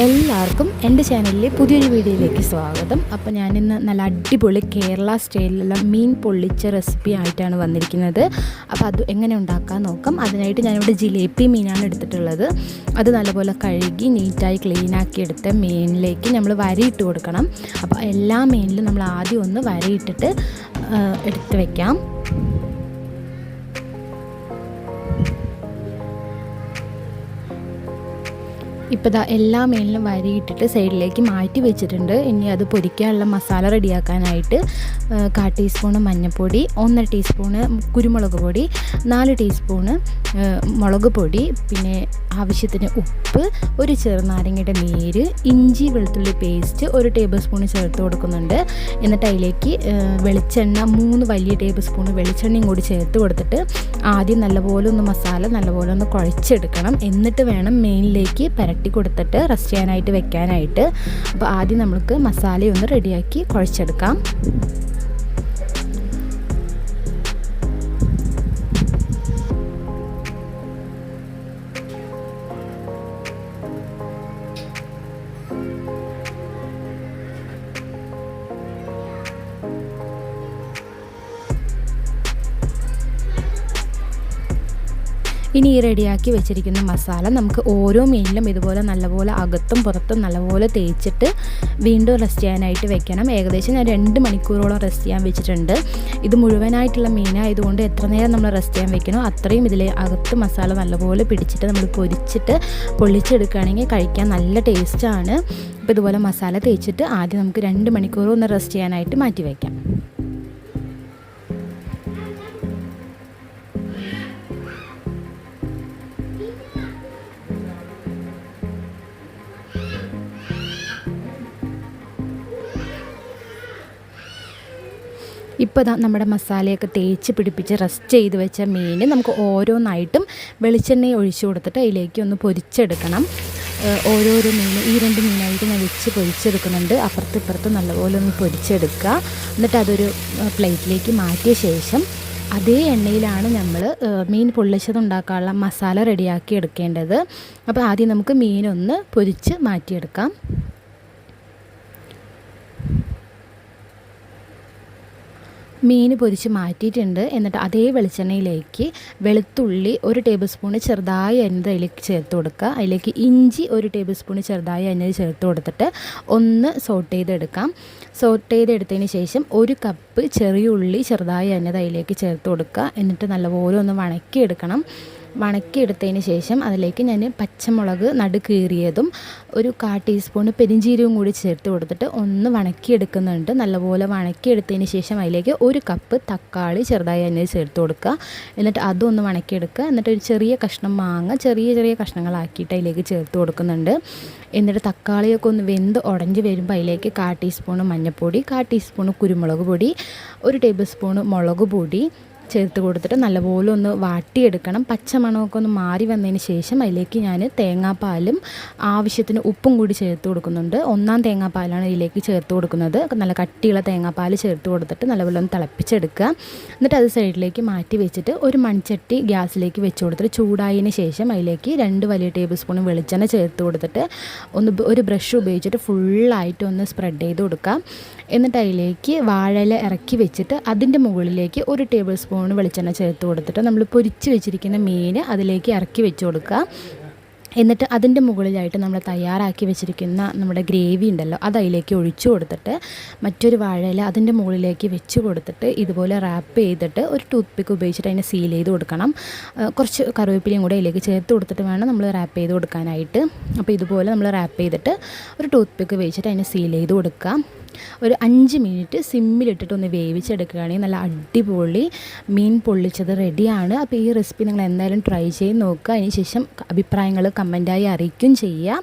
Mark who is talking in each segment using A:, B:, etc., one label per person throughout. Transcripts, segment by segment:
A: എല്ലാവർക്കും എൻ്റെ ചാനലിലെ പുതിയൊരു വീഡിയോയിലേക്ക് സ്വാഗതം. അപ്പോൾ ഞാനിന്ന് നല്ല അടിപൊളി കേരള സ്റ്റൈലിലുള്ള മീൻ പൊള്ളിച്ച റെസിപ്പി ആയിട്ടാണ് വന്നിരിക്കുന്നത്. അപ്പോൾ അത് എങ്ങനെ ഉണ്ടാക്കാൻ നോക്കാം. അതിനായിട്ട് ഞാനിവിടെ ജിലേബി മീനാണ് എടുത്തിട്ടുള്ളത്. അത് നല്ലപോലെ കഴുകി നീറ്റായി ക്ലീനാക്കി എടുത്ത മീനിലേക്ക് നമ്മൾ വരയിട്ട് കൊടുക്കണം. അപ്പോൾ എല്ലാ മീനിലും നമ്മൾ ആദ്യം ഒന്ന് വരയിട്ടിട്ട് എടുത്ത് വയ്ക്കാം. ഇപ്പോൾ ദാ എല്ലാ മീനിലും വരയിട്ടിട്ട് സൈഡിലേക്ക് മാറ്റി വെച്ചിട്ടുണ്ട്. ഇനി അത് പൊരിക്കാനുള്ള മസാല റെഡിയാക്കാനായിട്ട് 1/4 ടീസ്പൂണ് മഞ്ഞൾപ്പൊടി, 1 ടീസ്പൂണ് കുരുമുളക് പൊടി, 4 ടീസ്പൂണ് മുളക് പൊടി, പിന്നെ ആവശ്യത്തിന് ഉപ്പ്, ഒരു ചെറുനാരങ്ങയുടെ നീര്, ഇഞ്ചി വെളുത്തുള്ളി പേസ്റ്റ് 1 ടേബിൾ സ്പൂൺ ചേർത്ത് കൊടുക്കുന്നുണ്ട്. എന്നിട്ട് അതിലേക്ക് വെളിച്ചെണ്ണ 3 വലിയ ടേബിൾ സ്പൂൺ വെളിച്ചെണ്ണയും കൂടി ചേർത്ത് കൊടുത്തിട്ട് ആദ്യം നല്ലപോലെ ഒന്ന് മസാല നല്ലപോലെ ഒന്ന് കുഴച്ചെടുക്കണം. എന്നിട്ട് വേണം മീനിലേക്ക് പുരട്ടി കൊടുത്തിട്ട് റെസ്റ്റ് ചെയ്യാനായിട്ട് വെക്കാനായിട്ട്. അപ്പോൾ ആദ്യം നമുക്ക് മസാലയൊന്ന് റെഡിയാക്കി കുഴച്ചെടുക്കാം. ഇനി ഈ റെഡിയാക്കി വെച്ചിരിക്കുന്ന മസാല നമുക്ക് ഓരോ മീനിലും ഇതുപോലെ നല്ലപോലെ അകത്തും പുറത്തും നല്ലപോലെ തേച്ചിട്ട് വീണ്ടും റെസ്റ്റ് ചെയ്യാനായിട്ട് വെക്കണം. ഏകദേശം ഞാൻ 2 മണിക്കൂറോളം റെസ്റ്റ് ചെയ്യാൻ വെച്ചിട്ടുണ്ട്. ഇത് മുഴുവനായിട്ടുള്ള മീനായതുകൊണ്ട് എത്ര നേരം നമ്മൾ റെസ്റ്റ് ചെയ്യാൻ വെക്കണോ അത്രയും ഇതിലെ അകത്ത് മസാല നല്ലപോലെ പിടിച്ചിട്ട് നമ്മൾ പൊരിച്ചിട്ട് പൊള്ളിച്ചെടുക്കുകയാണെങ്കിൽ കഴിക്കാൻ നല്ല ടേസ്റ്റാണ്. അപ്പോൾ ഇതുപോലെ മസാല തേച്ചിട്ട് ആദ്യം നമുക്ക് 2 മണിക്കൂർ ഒന്ന് റെസ്റ്റ് ചെയ്യാനായിട്ട് മാറ്റി വയ്ക്കാം. ഇപ്പോൾ നമ്മുടെ മസാലയൊക്കെ തേച്ച് പിടിപ്പിച്ച് റെസ്റ്റ് ചെയ്ത് വെച്ച മീൻ നമുക്ക് ഓരോന്നായിട്ടും വെളിച്ചെണ്ണ ഒഴിച്ചു കൊടുത്തിട്ട് അതിലേക്ക് ഒന്ന് പൊരിച്ചെടുക്കണം. ഓരോരോ മീൻ ഈ 2 മീനായിട്ട് ഞാൻ വെച്ച് പൊരിച്ചെടുക്കുന്നുണ്ട്. അപ്പുറത്തും ഇപ്പുറത്തും നല്ലപോലെ ഒന്ന് പൊരിച്ചെടുക്കുക. എന്നിട്ട് അതൊരു പ്ലേറ്റിലേക്ക് മാറ്റിയ ശേഷം അതേ എണ്ണയിലാണ് നമ്മൾ മീൻ പൊള്ളിച്ചത് ഉണ്ടാക്കാനുള്ള മസാല റെഡിയാക്കി എടുക്കേണ്ടത്. അപ്പോൾ ആദ്യം നമുക്ക് മീനൊന്ന് പൊരിച്ച് മാറ്റിയെടുക്കാം. മീൻ പൊരിച്ച് മാറ്റിയിട്ടുണ്ട്. എന്നിട്ട് അതേ വെളിച്ചെണ്ണയിലേക്ക് വെളുത്തുള്ളി 1 ടേബിൾ സ്പൂൺ ചെറുതായി അരിഞ്ഞത് അതിലേക്ക് ചേർത്ത് കൊടുക്കുക. അതിലേക്ക് ഇഞ്ചി 1 ടേബിൾ സ്പൂൺ ചെറുതായി അരിഞ്ഞത് ചേർത്ത് കൊടുത്തിട്ട് ഒന്ന് സോട്ട് ചെയ്തെടുക്കാം. സോട്ട് ചെയ്തെടുത്തതിന് ശേഷം 1 കപ്പ് ചെറിയ ഉള്ളി ചെറുതായി അരിഞ്ഞത് അതിലേക്ക് ചേർത്ത് കൊടുക്കുക. എന്നിട്ട് നല്ലപോലെ ഒന്ന് വണക്കിയെടുക്കണം. വണക്കിയെടുത്തതിന് ശേഷം അതിലേക്ക് ഞാൻ പച്ചമുളക് കീറിയതും 1/4 ടീസ്പൂൺ പെരിഞ്ചീരകവും കൂടി ചേർത്ത് കൊടുത്തിട്ട് ഒന്ന് വണക്കിയെടുക്കുന്നുണ്ട്. നല്ലപോലെ വണക്കിയെടുത്തതിന് ശേഷം അതിലേക്ക് 1 കപ്പ് തക്കാളി ചെറുതായി അരിഞ്ഞത് ചേർത്ത് കൊടുക്കുക. എന്നിട്ട് അതൊന്ന് വണക്കിയെടുക്കുക. എന്നിട്ട് ഒരു ചെറിയ കഷ്ണം മാങ്ങ ചെറിയ കഷ്ണങ്ങളാക്കിയിട്ട് അതിലേക്ക് ചേർത്ത് കൊടുക്കുന്നുണ്ട്. എന്നിട്ട് തക്കാളിയൊക്കെ ഒന്ന് വെന്ത് ഉടഞ്ഞ് വരുമ്പോൾ അതിലേക്ക് 1/4 ടീസ്പൂൺ മഞ്ഞൾപ്പൊടി, 1/4 ടീസ്പൂൺ കുരുമുളക് പൊടി, 1 ടേബിൾ സ്പൂൺ മുളക് പൊടി ചേർത്ത് കൊടുത്തിട്ട് നല്ലപോലെ ഒന്ന് വാട്ടിയെടുക്കണം. പച്ചമണമൊക്കെ ഒന്ന് മാറി വന്നതിന് ശേഷം അതിലേക്ക് ഞാൻ തേങ്ങാപ്പാലും ആവശ്യത്തിന് ഉപ്പും കൂടി ചേർത്ത് കൊടുക്കുന്നുണ്ട്. 1 തേങ്ങാപ്പാലാണ് ഇതിലേക്ക് ചേർത്ത് കൊടുക്കുന്നത്. നല്ല കട്ടിയുള്ള തേങ്ങാപ്പാൽ ചേർത്ത് കൊടുത്തിട്ട് നല്ലപോലെ ഒന്ന് തിളപ്പിച്ചെടുക്കുക. എന്നിട്ട് അത് സൈഡിലേക്ക് മാറ്റി വെച്ചിട്ട് ഒരു മൺചട്ടി ഗ്യാസിലേക്ക് വെച്ച് കൊടുത്തിട്ട് ചൂടായതിന് ശേഷം അതിലേക്ക് 2 വലിയ ടേബിൾ സ്പൂൺ വെളിച്ചെണ്ണ ചേർത്ത് കൊടുത്തിട്ട് ഒരു ബ്രഷ് ഉപയോഗിച്ചിട്ട് ഫുള്ളായിട്ട് ഒന്ന് സ്പ്രെഡ് ചെയ്ത് കൊടുക്കുക. എന്നിട്ട് അതിലേക്ക് വാഴയില ഇറക്കി വെച്ചിട്ട് അതിൻ്റെ മുകളിലേക്ക് 1 ടേബിൾ സ്പൂൺ വെളിച്ചെണ്ണ ചേർത്ത് കൊടുത്തിട്ട് നമ്മൾ പൊരിച്ച് വെച്ചിരിക്കുന്ന മീൻ അതിലേക്ക് ഇറക്കി വെച്ച് കൊടുക്കുക. എന്നിട്ട് അതിൻ്റെ മുകളിലായിട്ട് നമ്മൾ തയ്യാറാക്കി വെച്ചിരിക്കുന്ന നമ്മുടെ ഗ്രേവി ഉണ്ടല്ലോ അത് അതിലേക്ക് ഒഴിച്ചു കൊടുത്തിട്ട് മറ്റൊരു വാഴയില അതിൻ്റെ മുകളിലേക്ക് വെച്ച് കൊടുത്തിട്ട് ഇതുപോലെ റാപ്പ് ചെയ്തിട്ട് ഒരു ടൂത്ത് പിക്ക് ഉപയോഗിച്ചിട്ട് അതിനെ സീൽ ചെയ്ത് കൊടുക്കണം. കുറച്ച് കറിവേപ്പിലയും കൂടെ അതിലേക്ക് ചേർത്ത് കൊടുത്തിട്ട് വേണം നമ്മൾ റാപ്പ് ചെയ്ത് കൊടുക്കാനായിട്ട്. അപ്പോൾ ഇതുപോലെ നമ്മൾ റാപ്പ് ചെയ്തിട്ട് ഒരു ടൂത്ത് പിക്ക് ഉപയോഗിച്ചിട്ട് അതിനെ സീൽ ചെയ്ത് കൊടുക്കുക. ഒരു 5 മിനിറ്റ് സിമ്മിലിട്ടിട്ട് ഒന്ന് വേവിച്ചെടുക്കുകയാണെങ്കിൽ നല്ല അടിപൊളി മീൻ പൊള്ളിച്ചത് റെഡിയാണ്. അപ്പോൾ ഈ റെസിപ്പി നിങ്ങൾ എന്തായാലും ട്രൈ ചെയ്ത് നോക്കുക. അതിന് ശേഷം അഭിപ്രായങ്ങൾ കമൻറ്റായി അറിയിക്കുകയും ചെയ്യുക.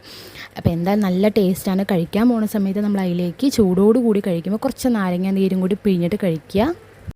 A: അപ്പോൾ എന്തായാലും നല്ല ടേസ്റ്റാണ്. കഴിക്കാൻ പോകുന്ന സമയത്ത് നമ്മൾ അതിലേക്ക് ചൂടോടുകൂടി കഴിക്കുമ്പോൾ കുറച്ച് നാരങ്ങ നീരും കൂടി പിഴിഞ്ഞിട്ട് കഴിക്കുക.